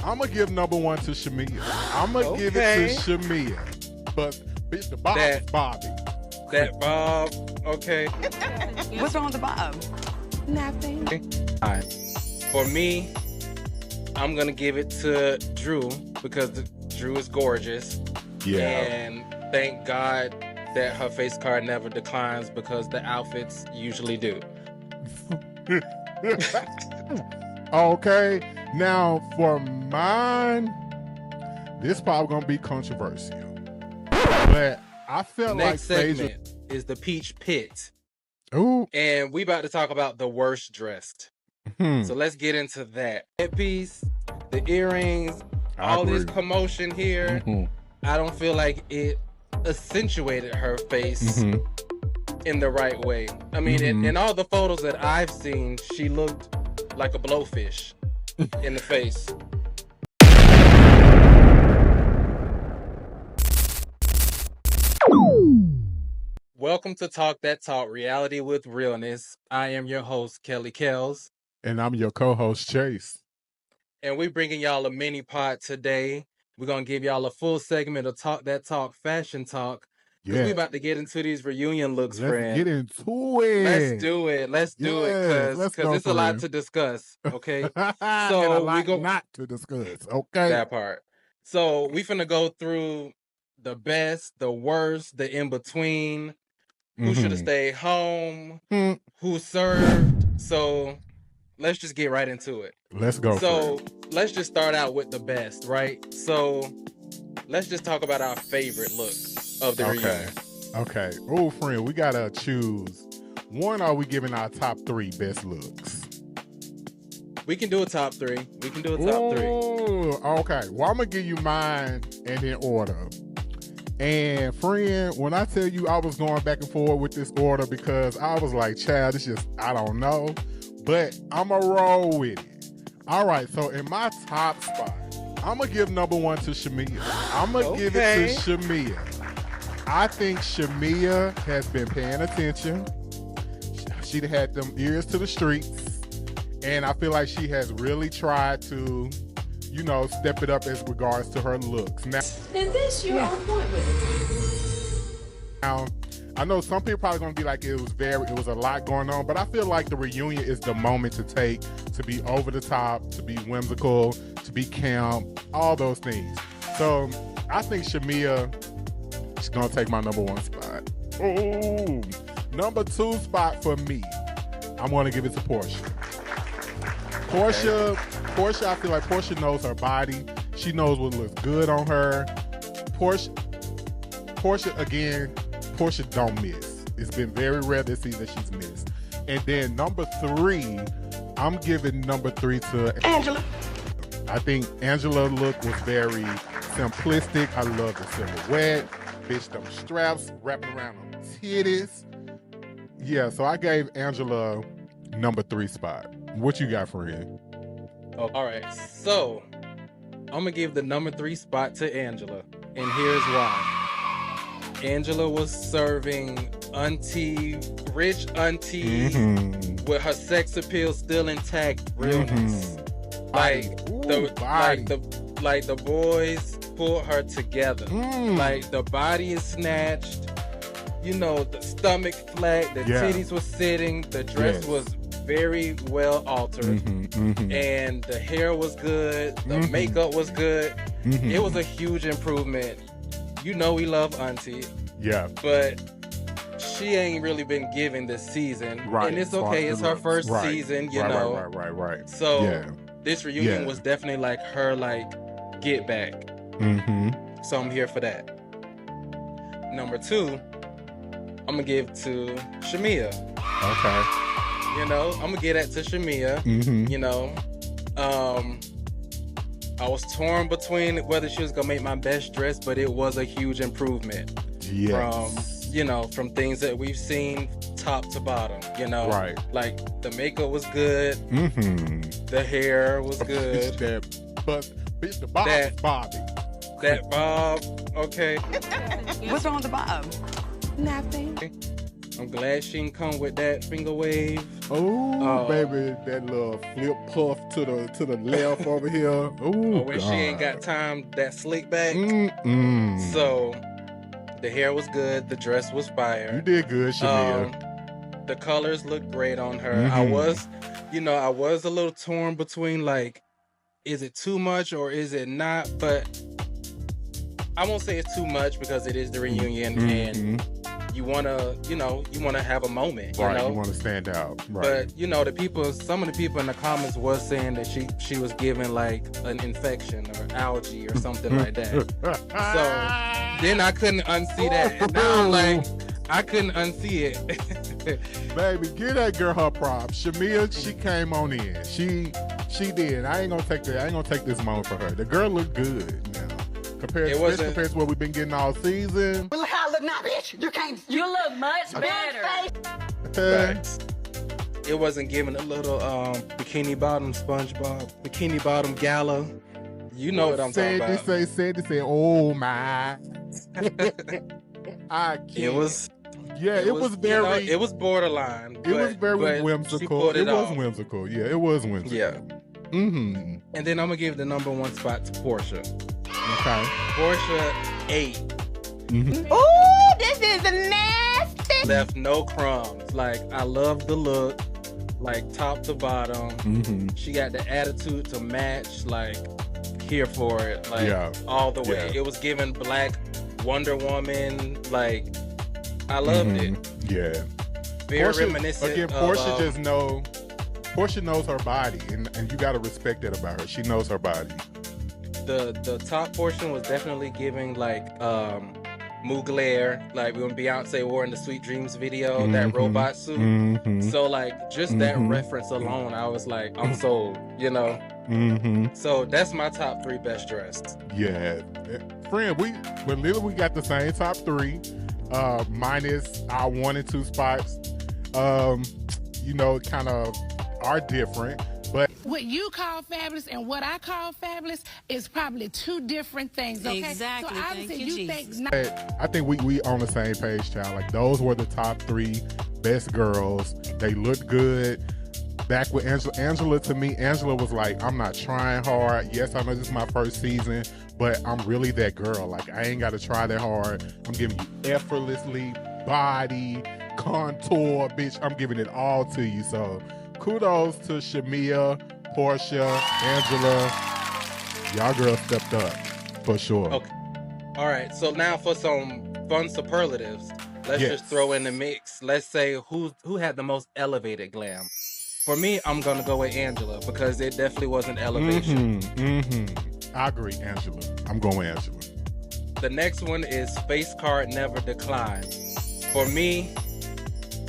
I'm going to give number one to Shamea. I'm going to give it to Shamea. But, bitch, the bob is Bobby. That bob, okay. What's wrong with the bob? Nothing. All right. For me, I'm going to give it to Drew because Drew is gorgeous. Yeah. And thank God that her face card never declines because the outfits usually do. Okay. Now, for mine, this probably going to be controversial. But I felt Next like segment is the Peach Pit. Ooh. And we about to talk about the worst dressed. So let's get into that. Headpiece, the earrings, all this commotion here. I don't feel like it accentuated her face in the right way. I mean, in all the photos that I've seen, she looked like a blowfish in the face. Welcome to Talk That Talk, Reality with Realness. I am your host, Kelli Kells. And I'm your co-host, Chase. And we're bringing y'all a mini pod today. We're going to give y'all a full segment of Talk That Talk, Fashion Talk. Because we're about to get into these reunion looks, friend. Let's get into it. Let's do it. Let's do it. Because it's a lot to discuss, okay? So we go not to discuss, okay? That part. So we finna go through the best, the worst, the in-between. Who should have stayed home? Who served? So let's just get right into it. Let's go. So let's just start out with the best, right? So let's just talk about our favorite look of the reunion. Okay. Oh, friend, we gotta choose one. Are we giving our top 3 best looks? We can do a top 3. We can do a top 3. Okay. Well, I'm gonna give you mine and in order. And friend, when I tell you I was going back and forth with this order because I was like, child, it's just, I don't know. But I'm going to roll with it. All right, so in my top spot, I'm going to give number one to Shamea. I'm going to give it to Shamea. I think Shamea has been paying attention. She had them ears to the streets. And I feel like she has really tried to, you know, step it up as regards to her looks. Now, and this you're on point with. Now, I know some people probably gonna be like it was a lot going on, but I feel like the reunion is the moment to take, to be over the top, to be whimsical, to be camp, all those things. So I think Shamea is gonna take my number 1 spot. Oh, number 2 spot for me, I'm gonna give it to Porsha. Porsha, I feel like Porsha knows her body. She knows what looks good on her. Porsha don't miss. It's been very rare this season she's missed. And then number 3, I'm giving number 3 to Angela. I think Angela's look was very simplistic. I love the silhouette. Bitch, them straps wrapping around her titties. Yeah, so I gave Angela number 3 spot. What you got, friend? Oh, all right, so I'm gonna give the number 3 spot to Angela, and here's why. Angela was serving rich auntie with her sex appeal still intact, realness. Like the boys pulled her together. Like the body is snatched, you know, the stomach flat, the titties was sitting, the dress was very well altered, and the hair was good, the makeup was good. It was a huge improvement. You know we love auntie, but she ain't really been given this season, and it's okay. It's her first season, you know. Right. So this reunion was definitely like her get back. So I'm here for that. Number 2, I'm gonna give to Shamea. Okay. You know, I'm gonna give that to Shamea. You know, I was torn between whether she was gonna make my best dress, but it was a huge improvement from things that we've seen top to bottom. You know, like the makeup was good, the hair was good. Bitch, the bob is Bobby. That bob, okay. What's wrong with the bob? Nothing. I'm glad she didn't come with that finger wave. Oh, baby, that little flip puff to the left over here. Oh, when she ain't got time, that slick back. Mm-mm. So the hair was good. The dress was fire. You did good, Shamea. The colors looked great on her. Mm-hmm. I was a little torn between like, is it too much or is it not? But I won't say it's too much because it is the reunion and you wanna have a moment, Right, you want to stand out. Right. But some of the people in the comments was saying that she was given like an infection or algae or something like that. So then I couldn't unsee that. And now I'm like, I couldn't unsee it. Baby, give that girl her props. Shamea, she came on in. She did. I ain't gonna take this moment for her. The girl looked good now. Compared to what we've been getting all season. Well, look how I look now, bitch. You look much better. It wasn't giving a little bikini bottom SpongeBob, bikini bottom gala. You know what I'm talking about. Said to say, oh my. I can't. It was very. It was borderline. It was very whimsical. It was whimsical. Yeah, it was whimsical. Yeah. Mm-hmm. And then I'm gonna give the number 1 spot to Porsha. Okay. Porsha 8. Mm-hmm. Ooh, this is nasty. Left no crumbs. Like, I love the look, like top to bottom. Mm-hmm. She got the attitude to match. Like, here for it. Like, all the way. Yeah. It was giving Black Wonder Woman. Like, I loved it. Yeah. Very reminiscent. Again, Porsha knows her body, and you gotta respect that about her. She knows her body. The top portion was definitely giving like Mugler, like when Beyonce wore in the Sweet Dreams video, that robot suit. So like just that reference alone, I was like, I'm sold, So that's my top 3 best dressed. Yeah, friend, we got the same top 3, minus our 1 and 2 spots. Kind of are different. But what you call fabulous and what I call fabulous is probably 2 different things, okay? Exactly. So obviously you think I think we on the same page, child. Like, those were the top 3 best girls. They looked good. Back with Angela, to me, Angela was like, I'm not trying hard. Yes, I know this is my first season, but I'm really that girl. Like, I ain't got to try that hard. I'm giving you effortlessly, body, contour, bitch. I'm giving it all to you. So kudos to Shamea, Porsha, Angela. Y'all girls stepped up for sure. Okay. All right. So now for some fun superlatives, let's just throw in the mix. Let's say who had the most elevated glam. For me, I'm gonna go with Angela because it definitely was an elevation. I agree, Angela. I'm going with Angela. The next one is Face Card Never Decline. For me,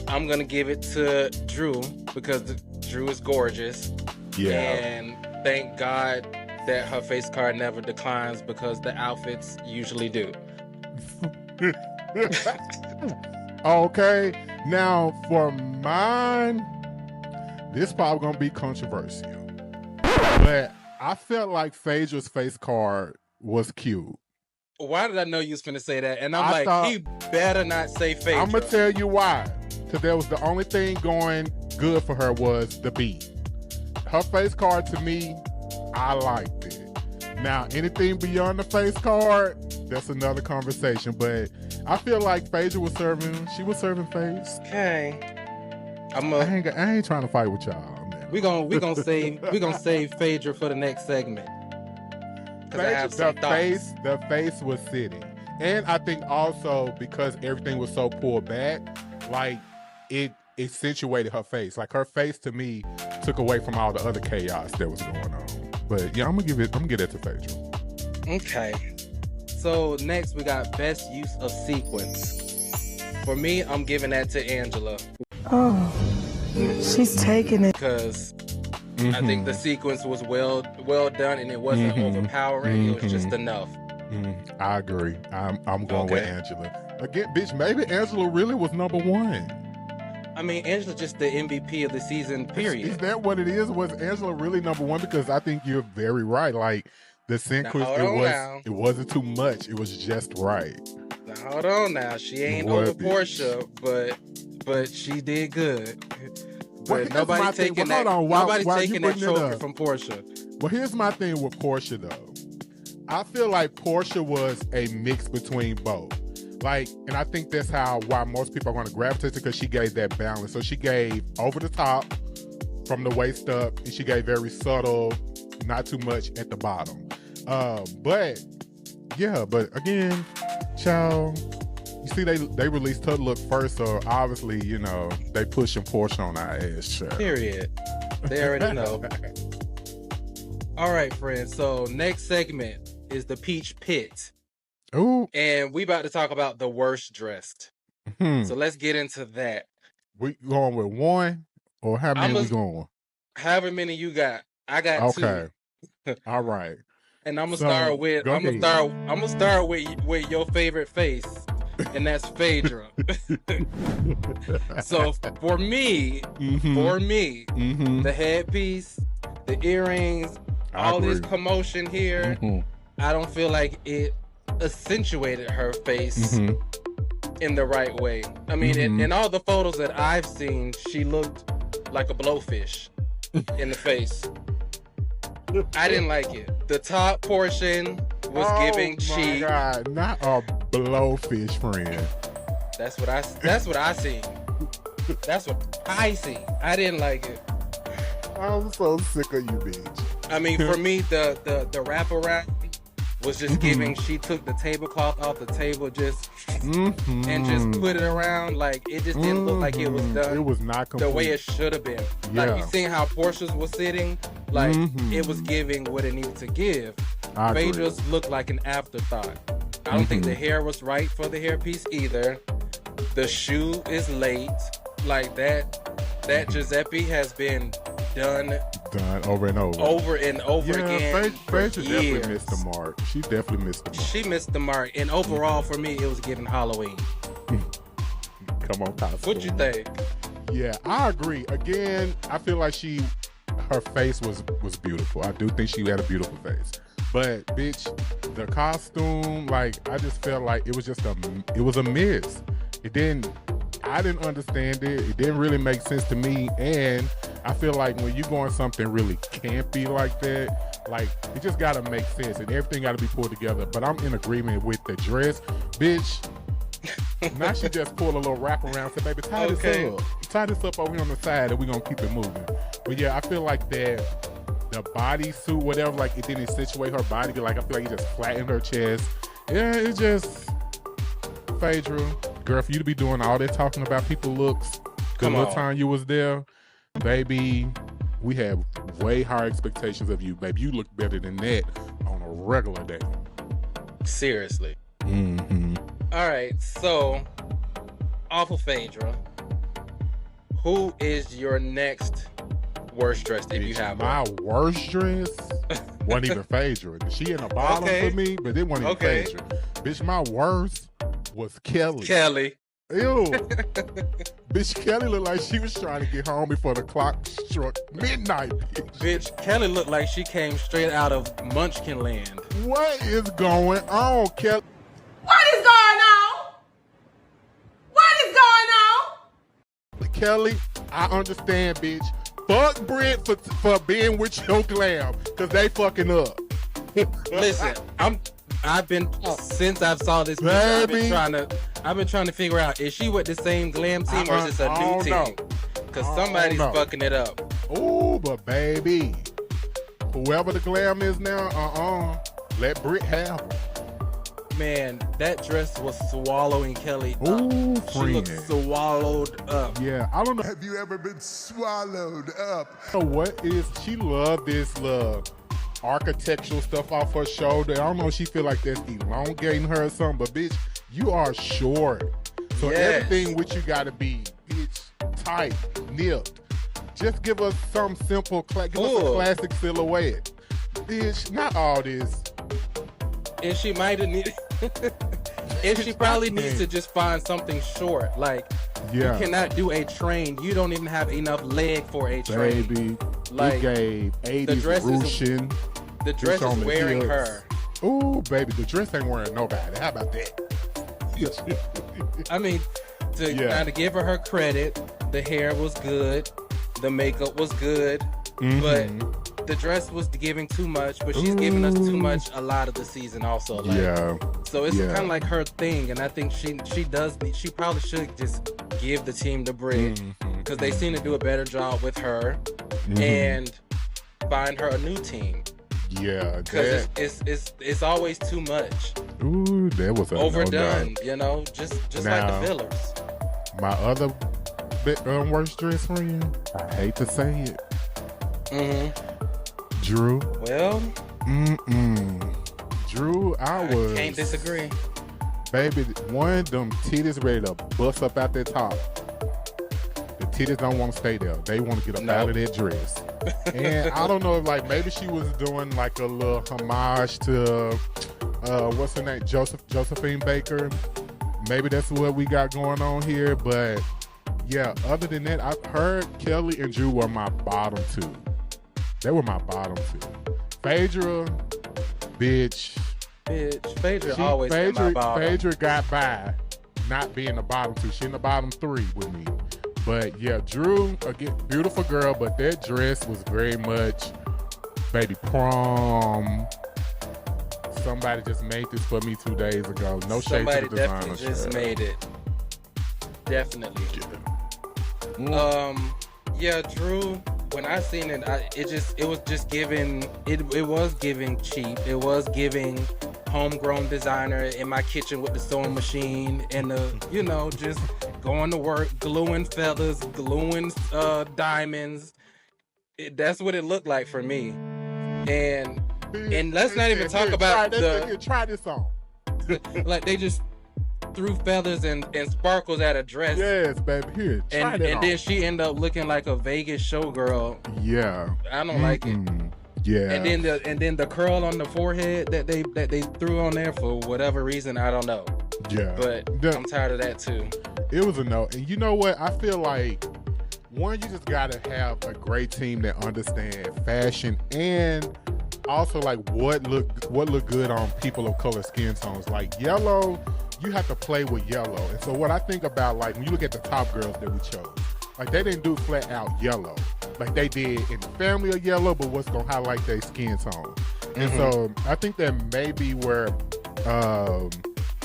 I'm gonna give it to Drew because Drew is gorgeous. Yeah. And thank God that her face card never declines because the outfits usually do. Okay. Now for mine, this probably gonna be controversial, but I felt like Phaedra's face card was cute. Why did I know you was finna say that? And I'm he better not say Phaedra. I'm gonna tell you why. Because there was the only thing going good for her was the beat. Her face card, to me, I liked it. Now, anything beyond the face card, that's another conversation. But I feel like Phaedra was serving face. Okay. I ain't trying to fight with y'all, man. We gonna save Phaedra for the next segment. The face was sitting. And I think also because everything was so pulled back, like it accentuated her face. Like, her face to me took away from all the other chaos that was going on. But yeah, I'm gonna give it to Phaedra. Okay. So next we got best use of sequins. For me, I'm giving that to Angela. Oh, she's taking it. Because I think the sequence was well done and it wasn't overpowering. It was just enough. I agree. I'm going with Angela. Again, bitch, maybe Angela really was number 1. I mean, Angela's just the MVP of the season, period. Is that what it is? Was Angela really number 1? Because I think you're very right. Like, the sequence, it wasn't too much. It was just right. Now, hold on now. She ain't What, over bitch? Porsha, but she did good. Well, But here's nobody my thing. taking Well, that. hold on. While Nobody you taking that bringing it trophy up. from Porsha. Well, here's my thing with Porsha, though. I feel like Porsha was a mix between both. Like, and I think that's why most people are going to gravitate to, because she gave that balance. So she gave over the top from the waist up, and she gave very subtle, not too much at the bottom. But again, child, you see, they released her look first, so obviously, you know, they pushing Porsche on our ass, child. Period. They already know. All right, friends. So next segment is the Peach Pit. Ooh. And we about to talk about the worst dressed. So let's get into that. We going with one, or how many we going? However many you got. I got two. All right. And I'm gonna start with your favorite face, and that's Phaedra. So for me, the headpiece, the earrings, all this commotion here, I don't feel like it accentuated her face in the right way. I mean, in all the photos that I've seen, she looked like a blowfish in the face. I didn't like it. The top portion was giving cheek. Oh my God, not a blowfish, friend. That's what I seen. That's what I seen. I didn't like it. I'm so sick of you, bitch. I mean, for me, the wraparound was just giving. She took the tablecloth off the table and just put it around. Like, it just didn't look like it was done. It was not complete. The way it should have been. Yeah. Like, you seen how Porscha's was sitting? Like, it was giving what it needed to give. Phaedra's looked like an afterthought. I don't think the hair was right for the hairpiece either. The shoe is late. Like, that Giuseppe has been done over and over again. Phaedra definitely missed the mark. She definitely missed the mark. She missed the mark. And overall, for me, it was giving Halloween. Come on, costume. What you think? Yeah, I agree. Again, I feel like her face was beautiful. I do think she had a beautiful face. But bitch, the costume, like, I just felt like it was a miss. I didn't understand it. It didn't really make sense to me. And I feel like when you going something really campy like that, like, it just gotta make sense and everything gotta be pulled together. But I'm in agreement with the dress. Bitch, now she just pulled a little wrap around, said, baby, tie this up. Tie this up over here on the side and we're gonna keep it moving. But yeah, I feel like that the bodysuit, whatever, like, it didn't accentuate her body. Like, I feel like it just flattened her chest. Yeah, it just, Phaedra, girl, for you to be doing all that talking about people looks, the little time you was there, baby, we have way higher expectations of you, baby. You look better than that on a regular day. Seriously. All right, so off of Phaedra, who is your next worst dressed if you have my one? Worst dress wasn't even Phaedra. She in the bottom for me, but it wasn't even Phaedra. Bitch, my worst was Kelli. Ew. Bitch, Kelli looked like she was trying to get home before the clock struck midnight, Bitch, Kelli looked like she came straight out of Munchkin Land. What is going on, Kelli? What is going on? What is going on? Kelli, I understand, bitch. Fuck Brit for being with your glam, because they fucking up. Listen, since I've saw this picture, I've been trying to figure out, is she with the same glam team or is this a new team? Because somebody's fucking it up. Ooh, but baby, whoever the glam is now, let Brit have her. Man, that dress was swallowing Kelli up. Ooh, she looked swallowed up. Yeah, I don't know. Have you ever been swallowed up? So what is, she loved this architectural stuff off her shoulder. I don't know if she feel like that's elongating her or something, but bitch, you are short. So everything with you gotta be, bitch, tight, nipped. Just give us some simple, give us a classic silhouette. Bitch, not all this. And she might have needed, and she probably needs to just find something short. Like, you cannot do a train. You don't even have enough leg for a train. Baby, like, we gave 80s Russian. The dress is wearing her. Ooh, baby, the dress ain't wearing nobody. How about that? I mean, to kind of give her credit, the hair was good, the makeup was good, but the dress was giving too much. But she's giving us too much a lot of the season also. Like, so it's kind of like her thing, and I think she probably should just give the team to Brit because they seem to do a better job with her and find her a new team. Yeah, because it's always too much. Ooh, that was overdone. You know, just like the fillers. My other worst dress friend, I hate to say it, Drew. Well, Drew, I can't disagree. Baby, one, them titties ready to bust up out their top. The titties don't want to stay there. They want to get up out of that dress. And I don't know if like maybe she was doing like a little homage to what's her name, Josephine Baker. Maybe that's what we got going on here. But yeah, other than that, I've heard Kelli and Drew were my bottom two. They were my bottom two. Phaedra, bitch. Phaedra always been my bottom. Phaedra got by not being the bottom two. She in the bottom three with me. But yeah, Drew, again, beautiful girl, but that dress was very much baby prom. Somebody just made this for me 2 days ago. No shade to the designer. Somebody definitely just made it. Definitely. Yeah, Drew, when I seen it, it was just giving, it was giving cheap. It was giving homegrown designer in my kitchen with the sewing machine and just going to work, gluing feathers, gluing diamonds. That's what it looked like for me. And let's not even talk about try this on. Like they just threw feathers and sparkles at a dress. Yes, baby. Here, try that on. And then she ended up looking like a Vegas showgirl. Yeah. I don't like it. Yeah. And then the curl on the forehead that they threw on there for whatever reason, I don't know. Yeah. But I'm tired of that too. It was a no. And you know what? I feel like one, you just gotta have a great team that understand fashion and also like what look good on people of color skin tones. Like yellow, you have to play with yellow. And so what I think about, like when you look at the top girls that we chose, like they didn't do flat out yellow like they did in the family of yellow, but what's gonna highlight their skin tone. And so I think that may be where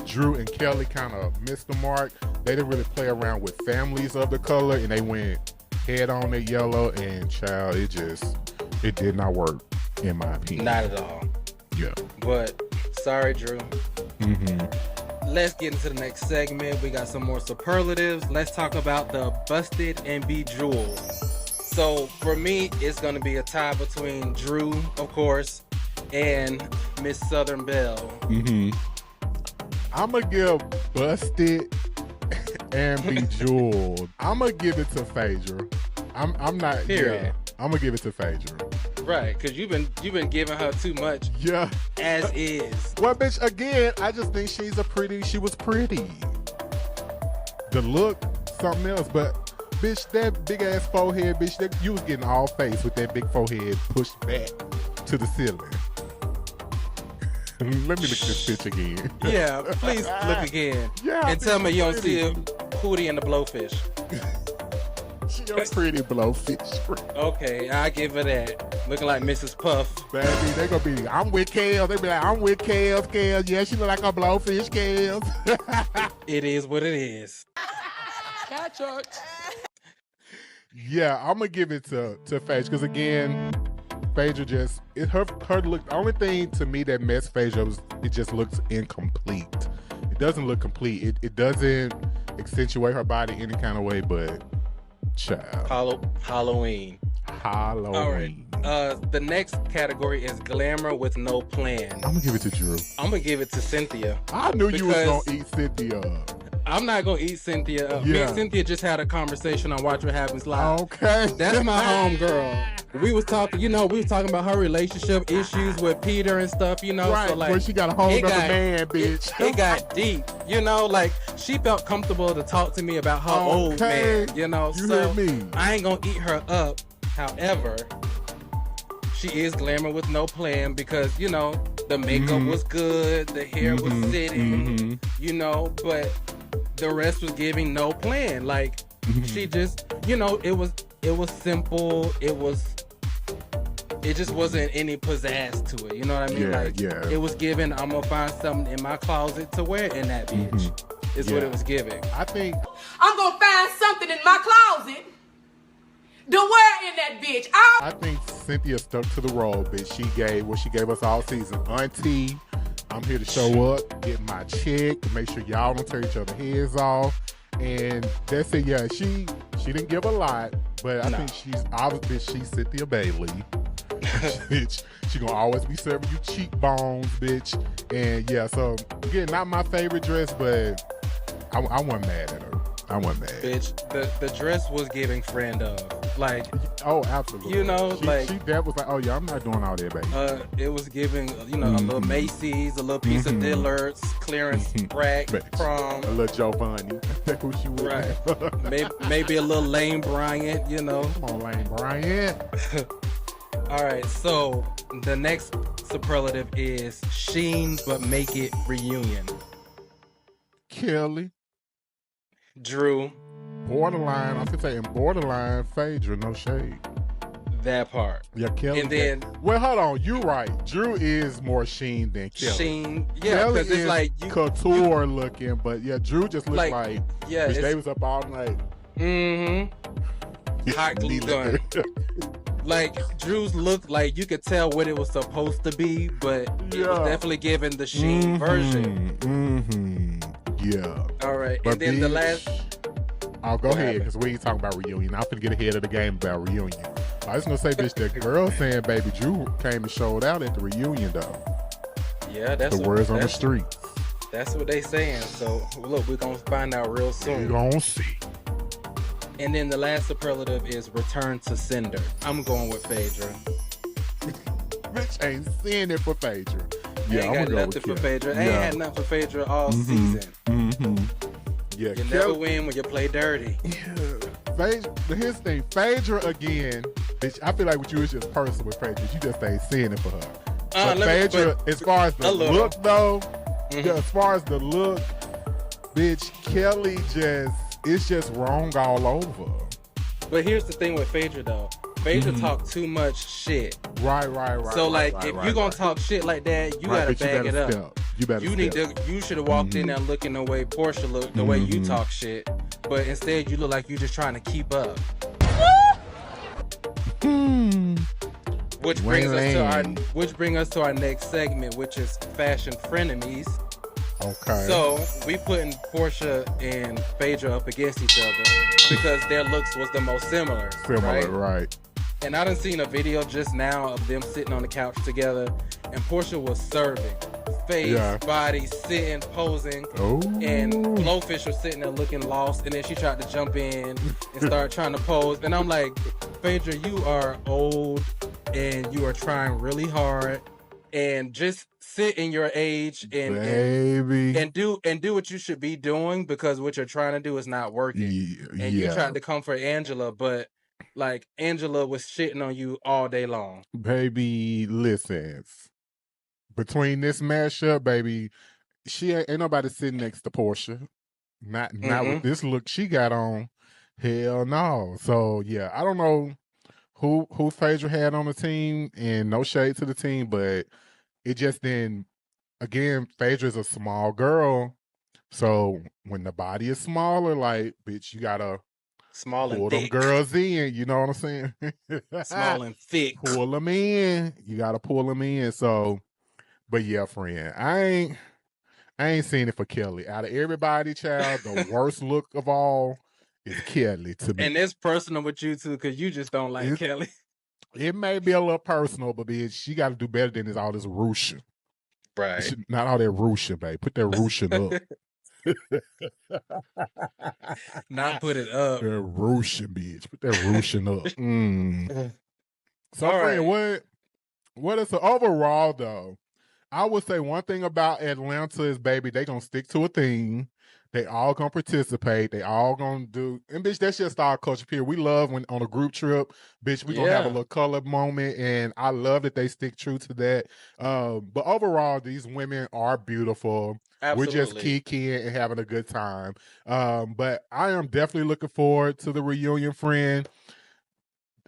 Drew and Kelli kind of missed the mark. They didn't really play around with families of the color, and they went head on at yellow, and child, it did not work, in my opinion. Not at all. Yeah. But sorry, Drew. Let's get into the next segment. We got some more superlatives. Let's talk about the busted and bejeweled. So for me, it's going to be a tie between Drew, of course, and Miss Southern Belle. I'm going to give busted and bejeweled. I'm going to give it to Phaedra. I'm not. Period. Yeah, I'm going to give it to Phaedra. Right, because you've been giving her too much. Yeah. As is. Well, bitch, again, I just think she was pretty. The look, something else, but bitch, that big ass forehead, bitch, you was getting all face with that big forehead pushed back to the ceiling. Let me look at this bitch again. Yeah, please look again. Yeah. And tell me you don't see a Hootie and the Blowfish. She a pretty blowfish. Okay, I give her that. Looking like Mrs. Puff. Baby, they gonna be, I'm with Kels. They be like, I'm with Kels. Yeah, she look like a blowfish, Kels. It is what it is. Catch church. Yeah, I'm gonna give it to Phaedra because again, Phaedra her look. The only thing to me that messed Phaedra was it just looks incomplete. It doesn't look complete. It doesn't accentuate her body any kind of way, but child. Halloween. All right. The next category is glamour with no plan. I'm gonna give it to Drew. I'm gonna give it to Cynthia. I knew you was gonna eat Cynthia up. I'm not gonna eat Cynthia up. Yeah. Me and Cynthia just had a conversation on Watch What Happens Live. Okay. That's my home girl. We was talking about her relationship issues with Peter and stuff, Right, so like where she got a hold of a man, bitch. It got deep, like she felt comfortable to talk to me about her old man, You so hear me? I ain't gonna eat her up. However, she is glamour with no plan because, The makeup was good. The hair was sitting. You know, but the rest was giving no plan. Like she just, you know, it was simple. It just wasn't any pizzazz to it. You know what I mean? It was giving, I'm gonna find something in my closet to wear in that bitch. Is what it was giving. I think I'm gonna find something in my closet to wear in that bitch. I think Cynthia stuck to the role, bitch. She gave what she gave us all season. Auntie, I'm here to show up, get my check, make sure y'all don't tear each other's heads off. And that's it. Yeah, she didn't give a lot, but I think she's obviously she's Cynthia Bailey. Bitch, she gonna always be serving you cheekbones, bitch. And yeah, so again, not my favorite dress, but I wasn't mad at her. I wasn't mad. Bitch, the dress was giving friend of. Like, oh, absolutely. You know, that was like, oh yeah, I'm not doing all that, baby. It was giving, you know, a little Macy's, a little piece of Dillard's, clearance rack, prom. A little Giovanni. That's who she was. Right. maybe a little Lane Bryant, you know. Come on, Lane Bryant. All right, so the next superlative is SHEIN, but make it reunion. Kelly. Drew. Borderline, I could say in borderline, Phaedra, no shade. That part. Yeah, Kelly. And then, well, hold on, you're right. Drew is more SHEIN than Kelly. SHEIN, yeah, because it's like couture looking, but yeah, Drew just looks like yeah, they was up all night. Hot glue gun. Like Drew's looked like you could tell what it was supposed to be, but it was definitely given the SHEIN version. Yeah. All right, but and then the last. I'll go ahead because we ain't talking about reunion. I'm finna get ahead of the game about reunion. I was gonna say, bitch, that girl saying baby Drew came and showed out at the reunion though. Yeah, that's the words on the street. That's what they saying. So look, we're gonna find out real soon. We're gonna see. And then the last superlative is return to sender. I'm going with Phaedra. Bitch ain't seeing it for Phaedra. Yeah, ain't got nothing for Phaedra. Ain't had nothing for Phaedra all season. Yeah, you never win when you play dirty. Yeah. Here's the thing, Phaedra again, bitch, I feel like with you is just personal with Phaedra. You just ain't seeing it for her. But Phaedra, as far as the look though, as far as the look, bitch, Kelly it's just wrong all over. But here's the thing with Phaedra though. Phaedra talk too much shit. Right. So like, if you're gonna talk shit like that, you gotta bag it up. You should have walked in there looking the way Porsha looked, the way you talk shit. But instead, you look like you're just trying to keep up. Which brings us to our next segment, which is fashion frenemies. Okay. So we putting Porsha and Phaedra up against each other because their looks was the most similar. Right. And I done seen a video just now of them sitting on the couch together, and Porsha was serving. Face, body, sitting, posing, and Blowfish was sitting there looking lost, and then she tried to jump in and start trying to pose. And I'm like, Phaedra, you are old, and you are trying really hard, and just sit in your age and do what you should be doing, because what you're trying to do is not working. You tried to comfort Angela, but like Angela was shitting on you all day long. Baby, listen. Between this mashup, baby, she ain't nobody sitting next to Porsha. Not with this look she got on. Hell no. So yeah, I don't know who Phaedra had on the team, and no shade to the team, but it just didn't. Again, Phaedra's a small girl, so when the body is smaller, like bitch, you gotta pull them girls in. You know what I'm saying? Small and thick. Pull them in. You gotta pull them in. So. But yeah, friend, I ain't seen it for Kelly. Out of everybody, child, the worst look of all is Kelly to me. And it's personal with you too, because you just don't like Kelly. It may be a little personal, but bitch, she got to do better than all this ruching. Right. Not all that ruching, babe. Put that ruching up. Not put it up. That ruching, bitch. Put that ruching up. So, all friend, right. what is the overall though? I would say one thing about Atlanta is, baby, they gonna stick to a theme. They all gonna participate. They all gonna do, and bitch, that's just our culture here. We love when on a group trip, bitch, we gonna have a Yeah. little color moment, and I love that they stick true to that. But overall, these women are beautiful. We're just Absolutely. kikiing and having a good time. But I am definitely looking forward to the reunion, friend.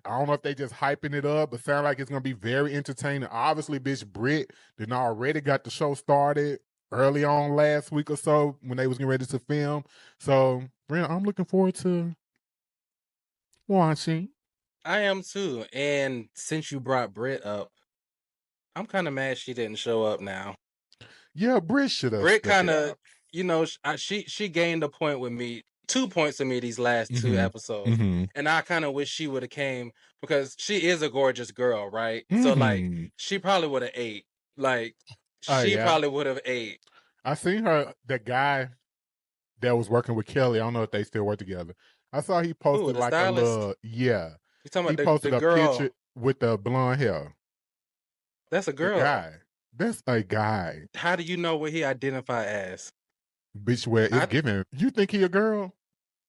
I don't know if they just hyping it up, but sound like it's gonna be very entertaining. Obviously, bitch, Brit did already got the show started early on last week or so when they was getting ready to film. So, friend, I'm looking forward to watching. I am too. And since you brought Brit up, I'm kind of mad she didn't show up now. Yeah, Brit should have Brit stuck kind it of, out. she gained a point with me, 2 points with me these last two episodes, and I kind of wish she would have came because she is a gorgeous girl, right? So like, she probably would have ate. Like, Oh she yeah, probably would have ate. I seen her. The guy that was working with Kelly. I don't know if they still work together. I saw he Who, posted the like a stylist? little yeah. You talking He about the posted a girl? picture with the blonde hair. That's a The girl. guy. That's a guy. How do you know what he identify as? Bitch, where it's I, given. You think he a girl?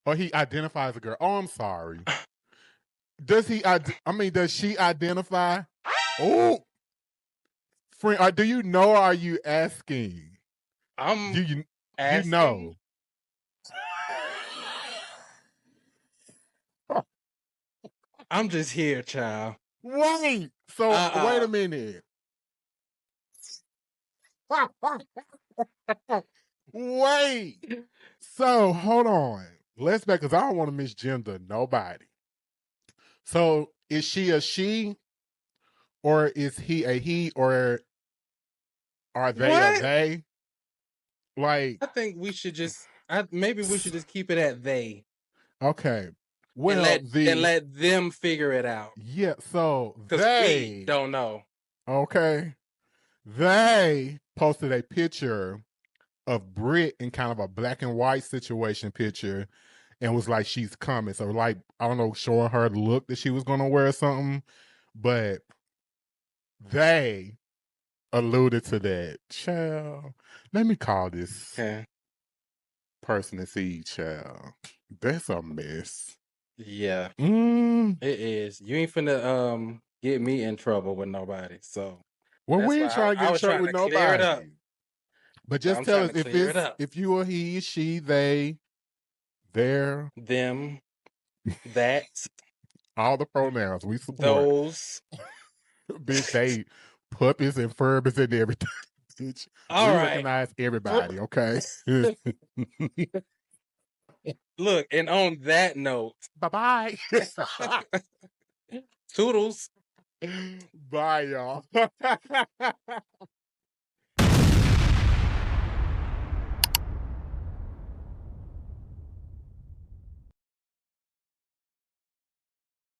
Or he identifies a girl? Oh, I'm sorry. Does he? I mean, does she identify? Oh, friend, do you know? Or are you asking? I'm Do you asking. know? I'm just here, child. Wait. So wait a minute. Wait. So hold on. Let's back because I don't want to misgender nobody. So is she a she, or is he a he, or are they a What? they? Like, I think we should just. Maybe we should just keep it at they. okay. Well, and let them figure it out. Yeah, so Because we don't know. Okay. They posted a picture of Brit in kind of a black and white situation picture and was like, she's coming. So, like, I don't know, showing her the look that she was going to wear or something. But they alluded to that. Child, let me call this person and see, child. That's a mess. Yeah. Mm. It is. You ain't finna get me in trouble with nobody. So Well, we ain't trying to get in trouble with nobody. Clear it up. But just tell us if you or he, she, they, their, them, that, all the pronouns we support. Those, bitch, they puppies and furbies and everything. Bitch, all we right. recognize everybody. Okay. Look, and on that note, bye. Toodles. Bye, y'all.